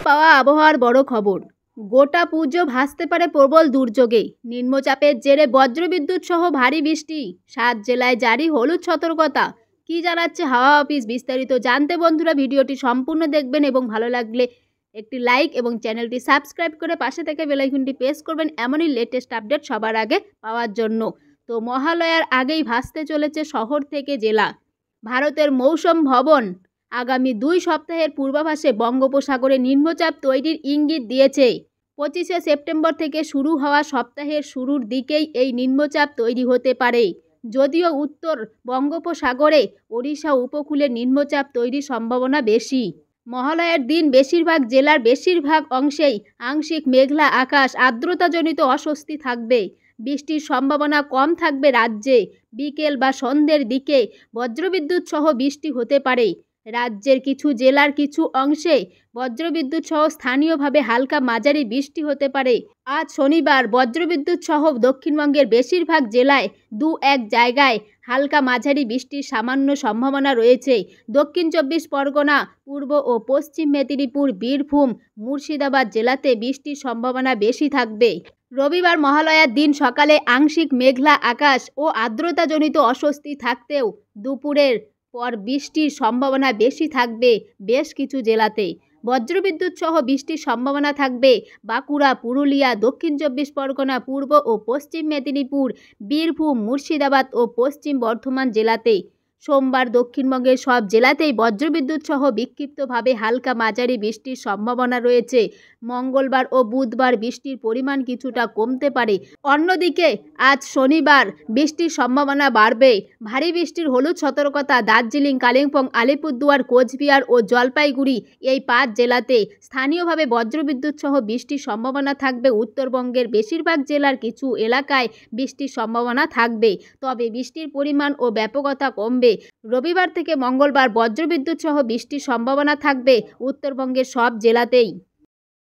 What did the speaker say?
পাওয়া আবহাওয়ার বড় খবর। গোটা পুজো ভাসতে পারে প্রবল দুর্যোগে। নিম্নচাপের জেরে বজ্রবিদ্যুৎ সহ ভারী বৃষ্টি। 7 জেলায় জারি হলুদ সতর্কতা। কি জানাচ্ছে হাওয়া অফিস, বিস্তারিত জানতে বন্ধুরা ভিডিওটি সম্পূর্ণ দেখবেন এবং ভালো লাগলে একটি লাইক এবং চ্যানেলটি সাবস্ক্রাইব করে পাশে থেকে বেল আইকনটি প্রেস করবেন এমনই লেটেস্ট আপডেট সবার আগে পাওয়ার জন্য। তো মহালয়ার আগেই ভাসতে চলেছে শহর থেকে জেলা। ভারতের মৌসুম ভবন আগামী 2 সপ্তাহের পূর্বাভাসে বঙ্গোপসাগরে নিম্নচাপ তৈরির ইঙ্গিত দিয়েছে। 25শে সেপ্টেম্বর থেকে শুরু হওয়া সপ্তাহের শুরুর দিকেই এই নিম্নচাপ তৈরি হতে পারে। যদিও উত্তর বঙ্গোপসাগরে ওড়িশা উপকূলে নিম্নচাপ তৈরির সম্ভাবনা বেশি। মহালয়ার দিন বেশিরভাগ জেলার বেশিরভাগ অংশেই আংশিক মেঘলা আকাশ, আর্দ্রতাজনিত অস্বস্তি থাকবে। বৃষ্টির সম্ভাবনা কম থাকবে রাজ্যে। বিকেল বা সন্ধ্যের দিকে বজ্রবিদ্যুৎ সহ বৃষ্টি হতে পারে। রাজ্যের কিছু জেলার কিছু অংশে বজ্রবিদ্যুৎ সহ স্থানীয়ভাবে হালকা মাঝারি বৃষ্টি হতে পারে। আজ শনিবার বজ্রবিদ্যুৎ সহ দক্ষিণবঙ্গের বেশিরভাগ জেলায় 2-1 জায়গায় হালকা মাঝারি বৃষ্টির সামান্য সম্ভাবনা রয়েছে। দক্ষিণ 24 পরগনা, পূর্ব ও পশ্চিম মেদিনীপুর, বীরভূম, মুর্শিদাবাদ জেলাতে বৃষ্টির সম্ভাবনা বেশি থাকবে। রবিবার মহালয়ার দিন সকালে আংশিক মেঘলা আকাশ ও আর্দ্রতাজনিত অস্বস্তি থাকতেও দুপুরের পর বৃষ্টির সম্ভাবনা বেশি থাকবে বেশ কিছু জেলাতে। বজ্রবিদ্যুৎ সহ বৃষ্টির সম্ভাবনা থাকবে বাঁকুড়া, পুরুলিয়া, দক্ষিণ 24 পরগনা, পূর্ব ও পশ্চিম মেদিনীপুর, বীরভূম, মুর্শিদাবাদ ও পশ্চিম বর্ধমান জেলাতে। সোমবার দক্ষিণবঙ্গের সব জেলাতেই বজ্রবিদ্যুৎ সহ বিক্ষিপ্তভাবে হালকা মাঝারি বৃষ্টির সম্ভাবনা রয়েছে। মঙ্গলবার ও বুধবার বৃষ্টির পরিমাণ কিছুটা কমতে পারে। অন্যদিকে আজ শনিবার বৃষ্টির সম্ভাবনা বাড়বে। ভারী বৃষ্টির হলুদ সতর্কতা দার্জিলিং, কালিম্পং, আলিপুরদুয়ার, কোচবিহার ও জলপাইগুড়ি এই 5 জেলাতে। স্থানীয়ভাবে বজ্রবিদ্যুৎ সহ বৃষ্টির সম্ভাবনা থাকবে। উত্তরবঙ্গের বেশিরভাগ জেলার কিছু এলাকায় বৃষ্টির সম্ভাবনা থাকবে, তবে বৃষ্টির পরিমাণ ও ব্যাপকতা কমবে। রবিবার থেকে মঙ্গলবার বজ্রবিদ্যুৎ সহ বৃষ্টির সম্ভাবনা থাকবে উত্তরবঙ্গের সব জেলাতেই।